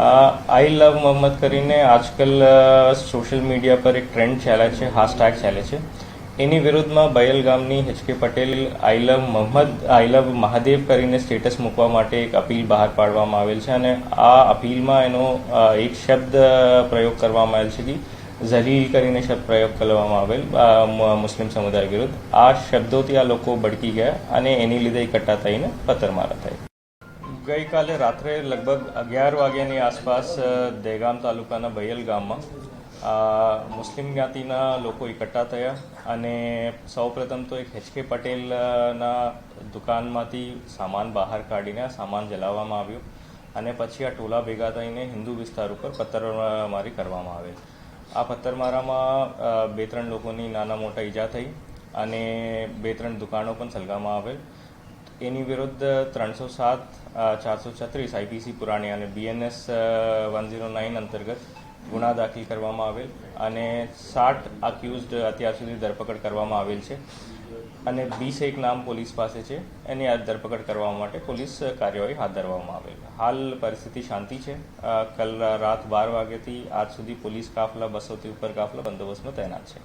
આઈ લવ મોહમ્મદ કરીને આજકાલ social media પર એક ટ્રેન્ડ ચાલે છે, હાશટેગ ચાલે છે. એની વિરુદ્ધમાં બયલ ગામની એચ.કે. પટેલ આઈ લવ મોહમ્મદ, આઈ લવ મહાદેવ કરીને સ્ટેટસ મૂકવા માટે એક અપીલ બહાર પાડવામાં આવેલ છે અને આ અપીલમાં એનો એક શબ્દ પ્રયોગ કરવામાં આવેલ છે કે ઝલીલ કરીને શબ્દ પ્રયોગ કરવામાં આવેલ મુસ્લિમ સમુદાય વિરુદ્ધ. આ શબ્દોથી આ લોકો ભડકી ગયા અને એની લીધે એકઠા થઈને પથ્થરમારા થઈ. ગઈકાલે રાત્રે લગભગ 11 વાગ્યાની આસપાસ દહેગામ તાલુકાના બયલ ગામમાં મુસ્લિમ જ્ઞાતિના લોકો એકઠા થયા અને સૌપ્રથમ તો એક એચ.કે. પટેલના દુકાનમાંથી સામાન બહાર કાઢીને સામાન જલાવવામાં આવ્યો અને પછી આ ટોલા ભેગા થઈને હિન્દુ વિસ્તાર ઉપર પથ્થરમારી કરવામાં આવેલ. આ પથ્થરમારામાં 2-3 લોકોની નાના મોટા ઈજા થઈ અને 2-3 દુકાનો પણ સળગાવવામાં આવેલ. એની વિરુદ્ધ 307, 436 આઈપીસી પુરાણી અને BNS 109 અંતર્ગત ગુના દાખલ કરવામાં આવેલ અને 60 અક્યુઝડ અત્યાર સુધી ધરપકડ કરવામાં આવેલ છે અને 21 નામ પોલીસ પાસે છે. એની ધરપકડ કરવા માટે પોલીસ કાર્યવાહી હાથ ધરવામાં આવેલ. હાલ પરિસ્થિતિ શાંતિ છે. કલ રાત 12 વાગ્યાથી આજ સુધી પોલીસ કાફલા 200થી ઉપર કાફલા બંદોબસ્તમાં તૈનાત છે.